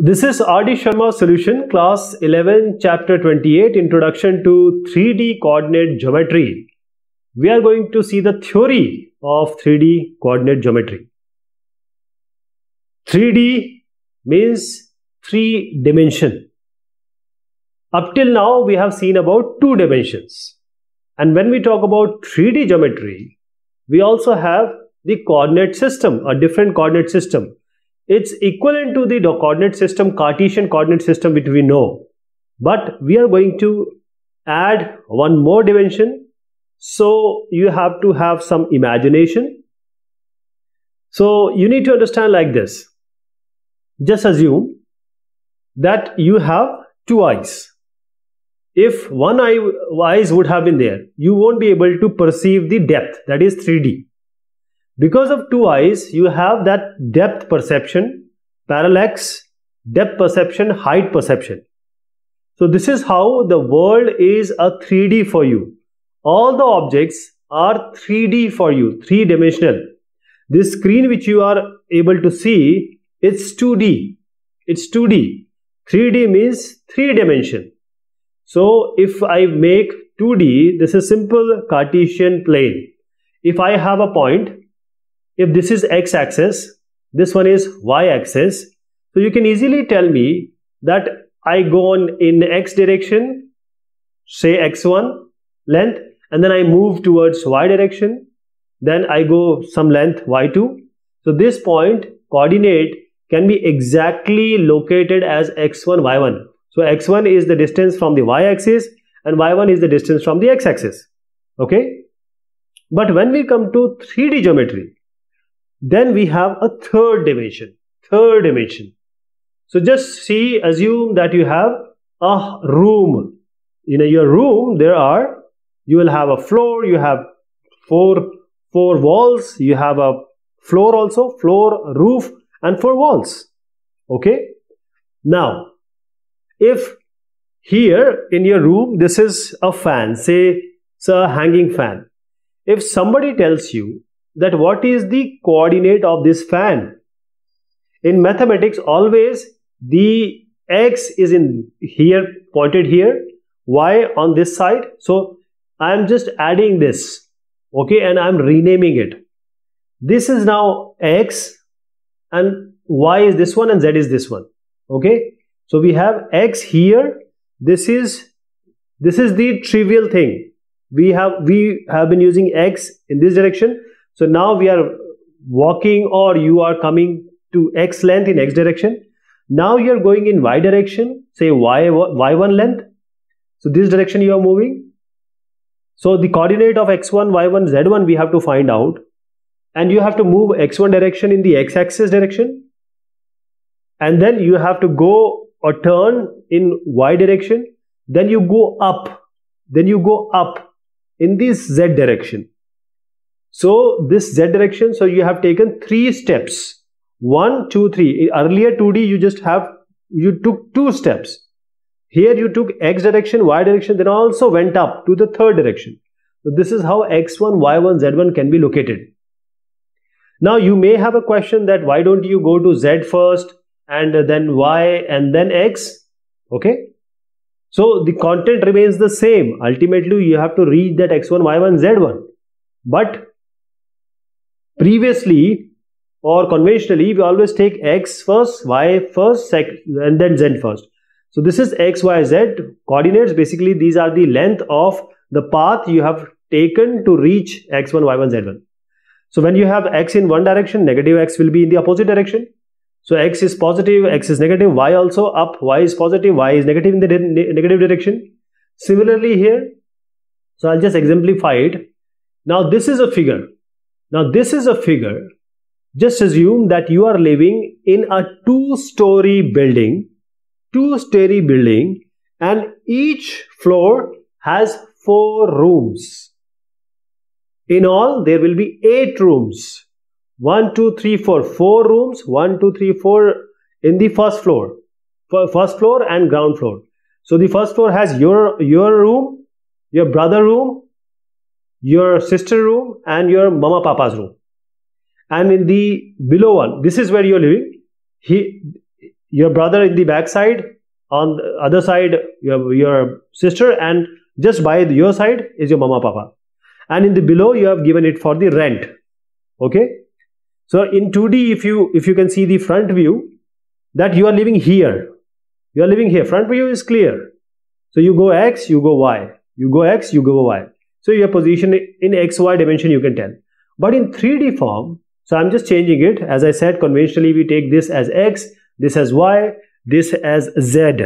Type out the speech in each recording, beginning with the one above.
This is R.D. Sharma Solution, Class 11, Chapter 28, Introduction to 3D Coordinate Geometry. We are going to see the theory of 3D coordinate geometry. 3D means 3 dimension. Up till now, we have seen about 2 dimensions. And when we talk about 3D geometry, we also have the coordinate system, a different coordinate system. It's equivalent to the coordinate system, Cartesian coordinate system, which we know. But we are going to add one more dimension. So you have to have some imagination. So you need to understand like this. Just assume that you have 2 eyes. If one eyes would have been there, you won't be able to perceive the depth, that is 3D. Because of 2 eyes, you have that depth perception, parallax, depth perception, height perception. So this is how the world is a 3D for you. All the objects are 3D for you, 3-dimensional. This screen which you are able to see, it's 2D. It's 2D. 3D means 3 dimension. So if I make 2D, this is simple Cartesian plane. If I have a point, if this is x-axis, this one is y-axis, so you can easily tell me that I go on in x direction, say x1 length, and then I move towards y direction, then I go some length y2. So this point coordinate can be exactly located as x1, y1. So x1 is the distance from the y-axis and y1 is the distance from the x-axis. Okay? But when we come to 3D geometry, then we have a third dimension. So just assume that you have a room. In your room, you will have a floor, you have four walls, you have a floor also, floor, roof, and 4 walls. Okay? Now, if here in your room, this is a fan, say it's a hanging fan. If somebody tells you that what is the coordinate of this fan? In mathematics, always the x is in here, pointed here, y on this side. So I am just adding this, okay, and I am renaming it. This is now x and y is this one and z is this one. Okay, so we have x here. This is the trivial thing. We have been using x in this direction. So now we are walking, or you are coming to x length in x direction. Now you are going in y direction, say y1 length. So this direction you are moving. So the coordinate of x1, y1, z1 we have to find out. And you have to move x1 direction in the x-axis direction. And then you have to go or turn in y direction. Then you go up. In this z direction. So this z direction, so you have taken 3 steps. 1, 2, 3. In earlier 2D, you took 2 steps. Here you took x direction, y direction, then also went up to the 3rd direction. So this is how x1, y1, z1 can be located. Now you may have a question that why don't you go to z first and then y and then x? Okay. So the content remains the same. Ultimately, you have to reach that x1, y1, z1. But previously or conventionally, we always take x first, y first, and then z first. So this is x, y, z coordinates. Basically, these are the length of the path you have taken to reach x1, y1, z1. So when you have x in one direction, negative x will be in the opposite direction. So x is positive, x is negative, y also up, y is positive, y is negative in the negative direction. Similarly here, so I'll just exemplify it. Now this is a figure. Just assume that you are living in a 2-story building, and each floor has 4 rooms. In all, there will be 8 rooms. 1, 2, 3, 4. 4 rooms. 1, 2, 3, 4 in the first floor. First floor and ground floor. So the first floor has your room, your brother room, your sister room, and your mama papa's room. And in the below one, this is where you are living. your brother in the back side, on the other side your sister, and just by your side is your mama papa, and in the below you have given it for the rent. Okay, so in 2D, if you can see the front view, that you are living here, front view is clear. So you go X, you go Y, you go X, you go Y. So your position in XY dimension you can tell. But in 3D form, so I'm just changing it. As I said, conventionally we take this as X, this as Y, this as Z.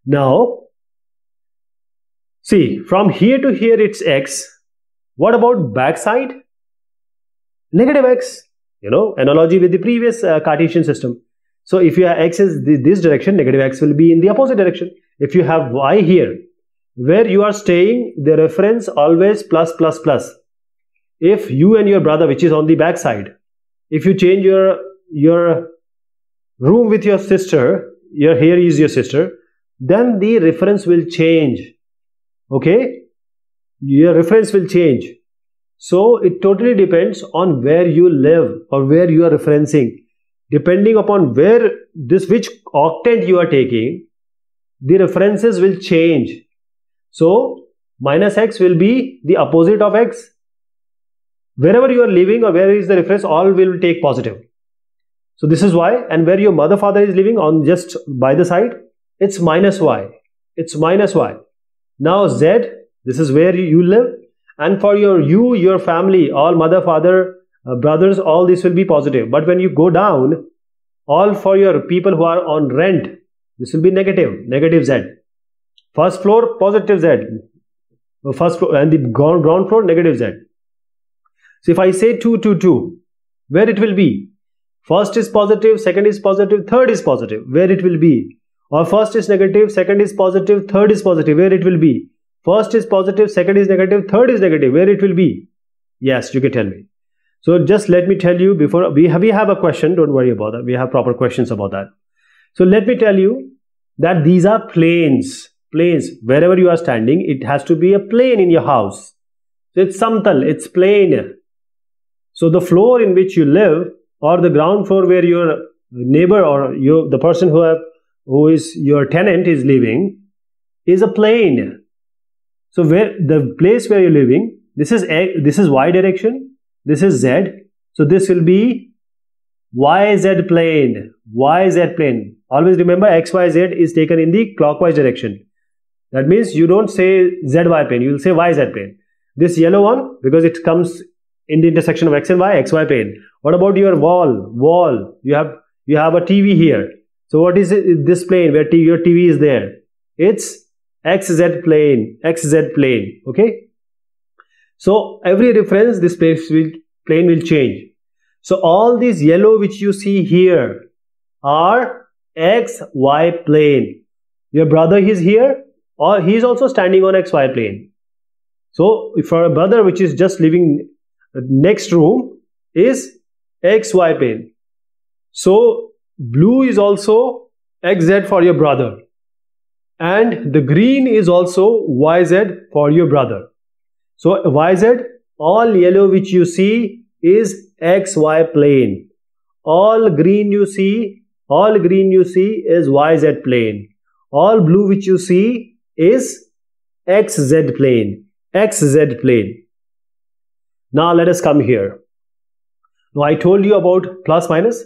Now, see, from here to here it's X. What about backside? Negative X. Analogy with the previous Cartesian system. So if your X is this direction, negative X will be in the opposite direction. If you have Y here, where you are staying, the reference always plus plus plus. If you and your brother, which is on the back side, if you change your room with your sister, here is your sister, then the reference will change. Okay, your reference will change. So it totally depends on where you live or where you are referencing. Depending upon which octant you are taking, the references will change. So minus X will be the opposite of X. Wherever you are living or where is the reference, all will take positive. So this is why. And where your mother father is living, on just by the side, it's minus Y. It's minus Y. Now Z, this is where you live, and for your family, all mother father, brothers, all this will be positive. But when you go down, all for your people who are on rent, this will be negative Z. First floor, positive Z. First floor, and the ground floor, negative Z. So if I say 2, 2, 2, where it will be? First is positive, second is positive, third is positive, where it will be? Or first is negative, second is positive, third is positive, where it will be? First is positive, second is negative, third is negative, where it will be? Yes, you can tell me. So just let me tell you before we have a question, don't worry about that. We have proper questions about that. So let me tell you that these are planes. Planes, wherever you are standing, it has to be a plane in your house. So it's samtal, it's plane. So the floor in which you live, or the ground floor where your neighbor or the person who is your tenant is living, is a plane. So where the place where you're living, this is Y direction, this is Z. So this will be YZ plane. YZ plane. Always remember, XYZ is taken in the clockwise direction. That means you don't say ZY plane, you will say YZ plane. This yellow one, because it comes in the intersection of X and Y, XY plane. What about your wall? You have a TV here. So what is this plane where your TV is there? It's XZ plane. XZ plane. Okay. So every reference, this plane will change. So all these yellow which you see here are XY plane. Your brother is here, or he is also standing on XY plane. So for a brother which is just living next room is XY plane. So blue is also XZ for your brother, and the green is also YZ for your brother. So YZ, all yellow which you see is XY plane. All green you see is YZ plane. All blue which you see is XZ plane. XZ plane. Now let us come here. Now I told you about plus minus.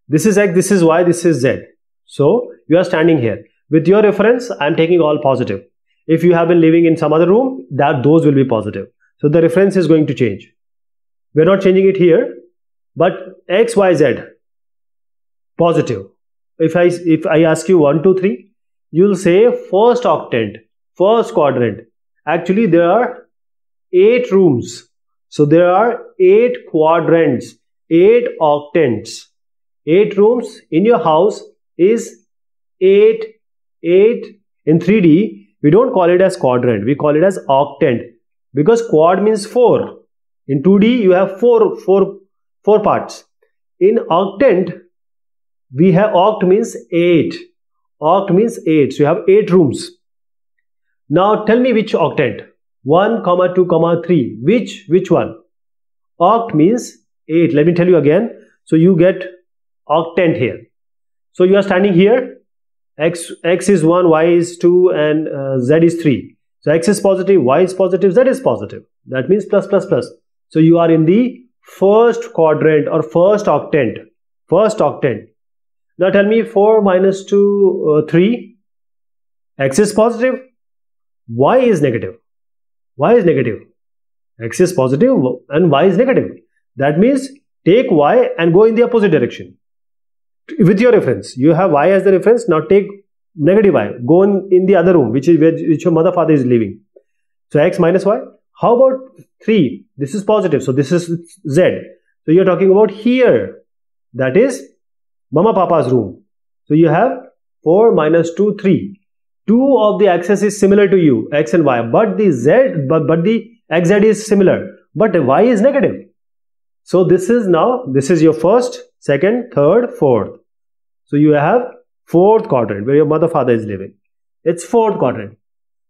This is X, this is Y, this is Z. So you are standing here. With your reference, I am taking all positive. If you have been living in some other room, those will be positive. So the reference is going to change. We are not changing it here, but X, Y, Z, positive. If I ask you 1, 2, 3, you will say first octant, first quadrant. Actually, there are 8 rooms. So there are 8 quadrants, 8 octants. 8 rooms in your house is 8. In 3D, we don't call it as quadrant, we call it as octant, because quad means 4. In 2D, you have four parts. In octant, we have oct means 8. Oct means 8. So you have 8 rooms. Now tell me which octant. 1, 2, 3. Which one? Oct means 8. Let me tell you again. So you get octant here. So you are standing here, x is 1, y is 2, and z is 3. So x is positive, y is positive, z is positive. That means plus plus plus. So you are in the first quadrant or first octant. First octant. Now tell me 4 minus 2, 3. X is positive, y is negative. Y is negative. X is positive and y is negative. That means take y and go in the opposite direction. With your reference, you have y as the reference. Now take negative y. Go in the other room, which is where your mother father is living. So x minus y. How about 3? This is positive, so this is z. So you are talking about here. That is mama papa's room. So you have 4 minus 2, 3. Two of the axes is similar to you, x and y, but the z, but the xz is similar, but y is negative. So this is your first, second, third, fourth. So you have fourth quadrant where your mother father is living. It's fourth quadrant.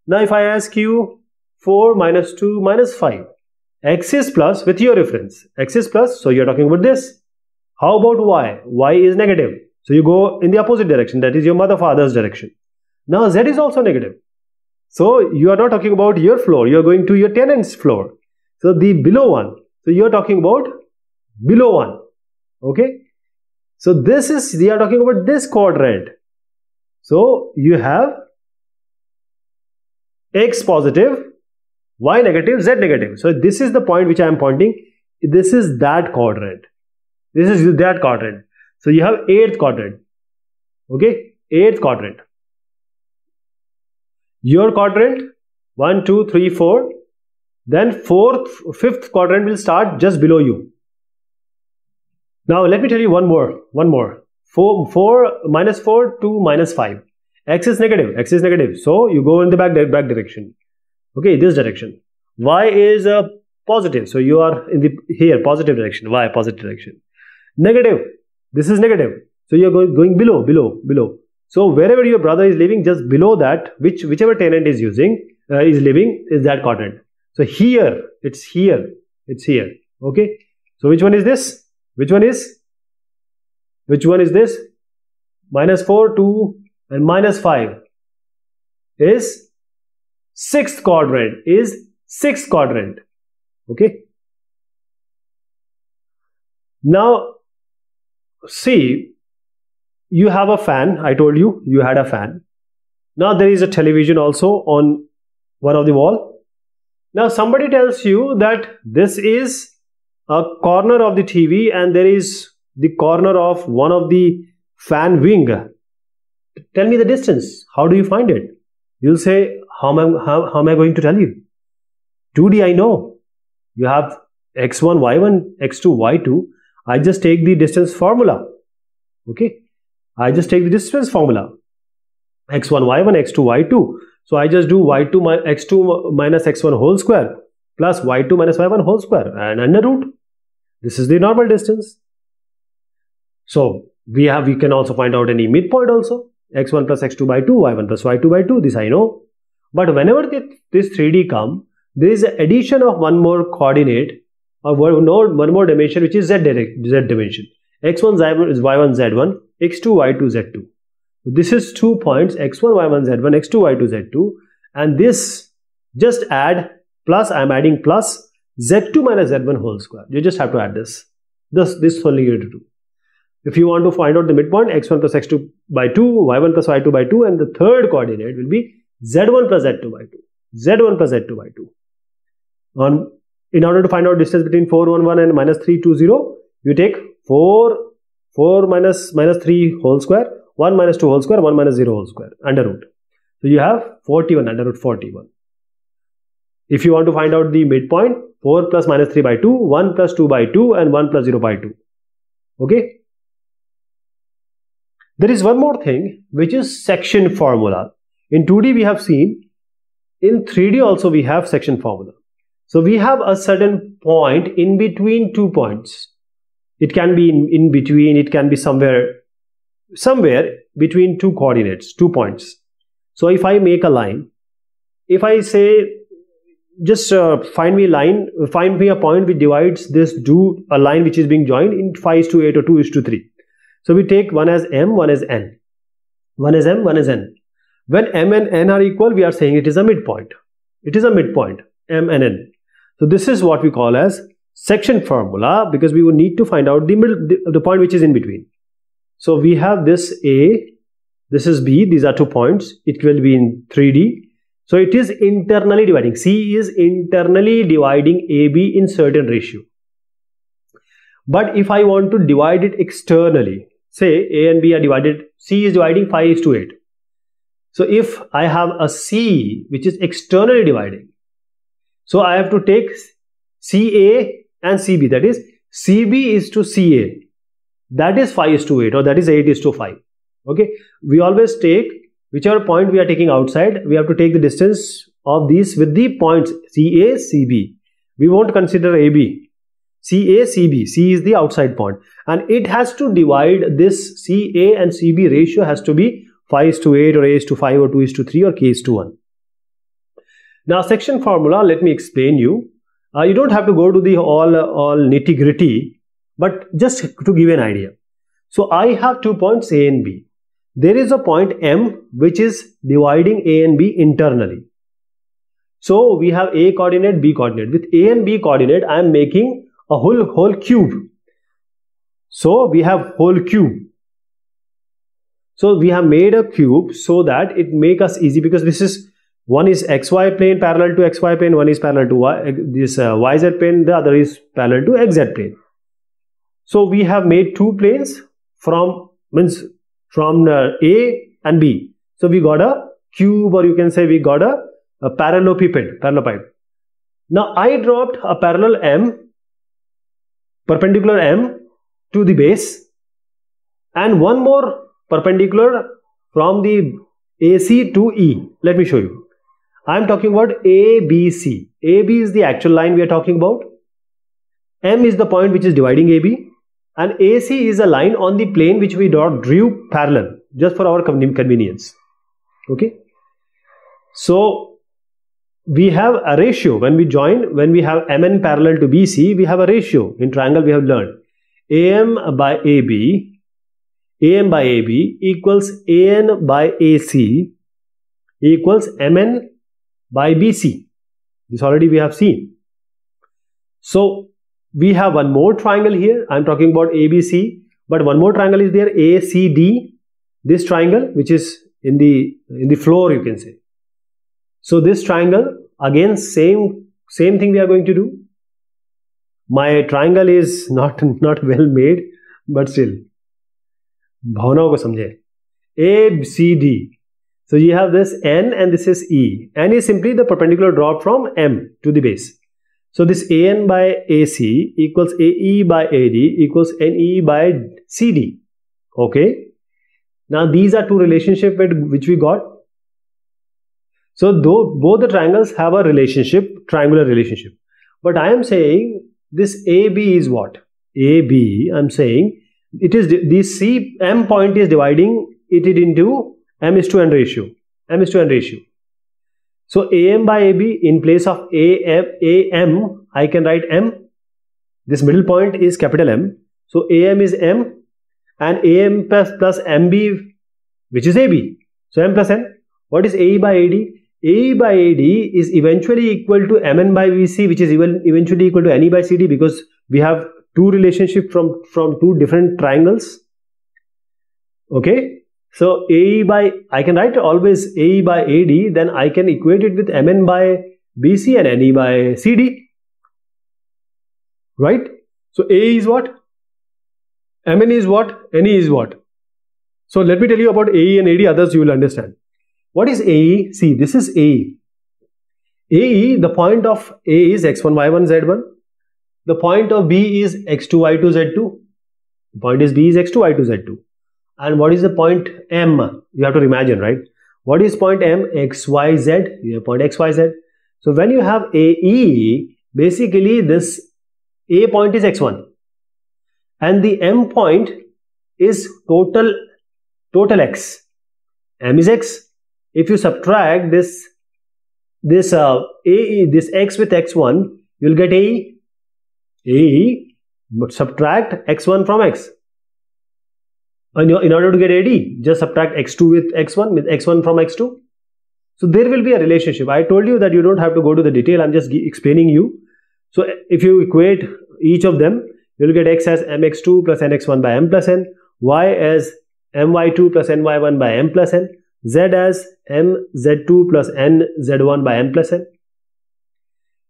Now if I ask you 4 minus 2 minus 5, x is plus with your reference. X is plus, so you are talking about this. How about y? Y is negative. So you go in the opposite direction, that is your mother father's direction. Now z is also negative. So you are not talking about your floor, you are going to your tenant's floor. So the below one. So you are talking about below one. Okay. So we are talking about this quadrant. So you have x positive, y negative, z negative. So this is the point which I am pointing. This is that quadrant. This is that quadrant. So you have 8th quadrant. Okay. 8th quadrant. Your quadrant 1, 2, 3, 4. Then 5th quadrant will start just below you. Now let me tell you one more. 4 minus 4, 2 minus 5. X is negative. So you go in the back direction. Okay, this direction. Y is positive. So you are in the here positive direction. Y positive direction. Negative. This is negative. So you are going below. So wherever your brother is living, just below that, whichever tenant is living is that quadrant. So here, it's here. Okay. So which one is this? Which one is this? Minus 4, 2 and minus 5 is 6th quadrant. Okay. Now see, you have a fan. I told you had a fan. Now there is a television also on one of the wall. Now somebody tells you that this is a corner of the TV and there is the corner of one of the fan wing. Tell me the distance. How do you find it? You'll say, how am I going to tell you? 2D I know. You have x1, y1, x2, y2. I just take the distance formula. Okay. I just take the distance formula. x1, y1, x2, y2. So I just do y2 x2 minus x1 whole square plus y2 minus y1 whole square and under root. This is the normal distance. So we can also find out any midpoint also. x1 plus x2 by 2, y1 plus y2 by 2. This I know. But whenever this 3D come, there is an addition of one more coordinate or one more dimension, which is z dimension. x1 is y1 z1, x2 y2 z2. This is 2 points, x1 y1 z1, x2 y2 z2, and this just add plus. I am adding plus z2 minus z1 whole square. You just have to add this. This only you have to do. If you want to find out the midpoint, x1 plus x2 by 2, y1 plus y2 by 2, and the third coordinate will be z1 plus z2 by 2. z1 plus z2 by 2. In order to find out distance between 4, 1, 1 and minus 3, 2, 0, you take 4 minus 3 whole square, 1 minus 2 whole square, 1 minus 0 whole square, under root. So you have 41, under root 41. If you want to find out the midpoint, 4 plus minus 3 by 2, 1 plus 2 by 2 and 1 plus 0 by 2. Okay. There is one more thing, which is section formula. In 2D we have seen, in 3D also we have section formula. So we have a certain point in between 2 points. It can be in between, it can be somewhere between 2 coordinates, 2 points. So if I make a line, if I say just find me a point which divides this, do a line which is being joined in 5:8 or 2:3. So we take one as m, one as n. One is m, one is n. When m and n are equal, we are saying it is a midpoint. It is a midpoint, m and n. So this is what we call as section formula, because we will need to find out the point which is in between. So we have this A, this is B, these are 2 points. It will be in 3D. So it is internally dividing. C is internally dividing AB in certain ratio. But if I want to divide it externally, say A and B are divided, C is dividing 5:8. So if I have a C which is externally dividing, so I have to take CA and CB, that is CB is to CA, that is 5:8 or that is 8:5. Okay, we always take whichever point we are taking outside, we have to take the distance of these with the points CA, CB. We won't consider AB. CA, CB. C is the outside point, and it has to divide this CA and CB ratio has to be 5:8 or A:5 or 2:3 or K:1. Now section formula, let me explain you. You don't have to go to the all nitty-gritty, but just to give you an idea. So I have 2 points A and B. There is a point M which is dividing A and B internally. So we have A coordinate, B coordinate. With A and B coordinate, I am making a whole cube. So we have whole cube. So we have made a cube so that it make us easy, because this is one is XY plane parallel to XY plane, one is parallel to YZ plane, the other is parallel to XZ plane. So we have made 2 planes from A and B. So we got a cube, or you can say we got a parallelepiped. Now I dropped a perpendicular M to the base, and one more perpendicular from the AC to E. Let me show you. I am talking about ABC. AB is the actual line we are talking about. M is the point which is dividing AB. And AC is a line on the plane which we drew parallel, just for our convenience. Okay. So we have a ratio when we join, when we have MN parallel to BC, we have a ratio. In triangle we have learned AM by AB equals AN by AC equals MN by BC. This already we have seen. So we have one more triangle here. I am talking about ABC, but one more triangle is there, ACD. This triangle, which is in the floor, you can say. So this triangle, again same thing we are going to do. My triangle is not well made, but still, भावनाओं को समझे. ACD. So you have this N and this is E. N is simply the perpendicular drop from M to the base. So this AN by AC equals AE by AD equals NE by CD. Okay. Now these are 2 relationships which we got. So both the triangles have a relationship, triangular relationship. But I am saying this AB is what? AB, I am saying it is this M point is dividing it into M:N ratio. M:N ratio. So AM by AB, in place of AM, I can write M. This middle point is capital M. So AM is M, and AM plus MB, which is AB. So M plus N. What is AE by AD? AE by AD is eventually equal to MN by BC, which is eventually equal to NE by CD, because we have 2 relationships from 2 different triangles. Okay. So AE by, I can write always AE by AD, then I can equate it with MN by BC and NE by CD. Right? So AE is what? MN is what? NE is what? So let me tell you about AE and AD, others you will understand. What is AE? See, this is AE. AE, the point of A is x1, y1, z1. The point of B is x2, y2, z2. The point is B is x2, y2, z2. And what is the point M? You have to imagine, right? What is point M? X, Y, Z. You have point X, Y, Z. So when you have AE, basically this A point is x1. And the M point is total x. M is x. If you subtract this AE, this x with x1, you will get AE. AE, but subtract x1 from x. in order to get AD, just subtract x2 with x1, with x1 from x2. So there will be a relationship. I told you that you don't have to go to the detail. I'm just explaining you. So if you equate each of them, you'll get x as mx2 plus nx1 by m plus n, y as my2 plus ny1 by m plus n, z as mz2 plus nz1 by m plus n.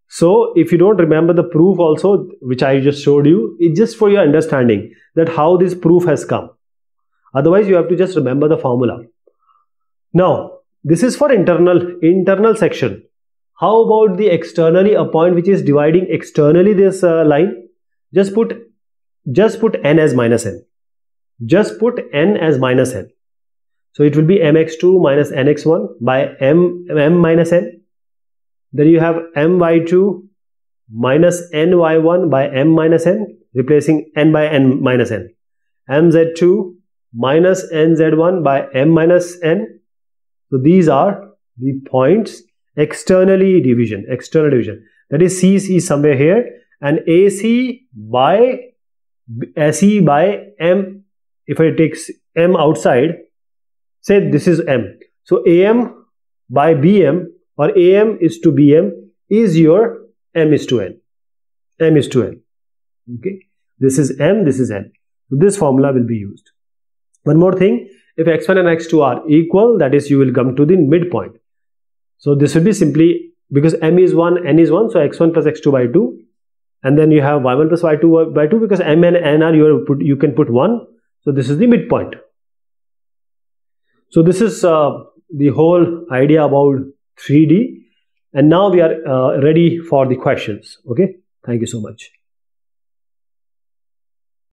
So if you don't remember the proof also, which I just showed you, it's just for your understanding that how this proof has come. Otherwise, you have to just remember the formula. Now, this is for internal section. How about the externally, a point which is dividing externally this line? Just put n as minus n. Just put n as minus n. So it will be mx2 minus nx1 by m minus n. Then you have my2 minus ny1 by m minus n, replacing n by n minus n. mz2 minus nz1 by m minus n. So these are the points externally division, external division. That is C is somewhere here, and AC by m. If I take m outside, say this is m. So AM by BM, or AM is to BM, is your m is to n. M is to n. Okay. This is m, this is n. So this formula will be used. One more thing, if x1 and x2 are equal, that is, you will come to the midpoint. So this will be simply, because m is 1, n is 1, so x1 plus x2 by 2. And then you have y1 plus y2 by 2, because m and n are, you can put 1. So this is the midpoint. So this is the whole idea about 3D. And now we are ready for the questions. Okay. Thank you so much.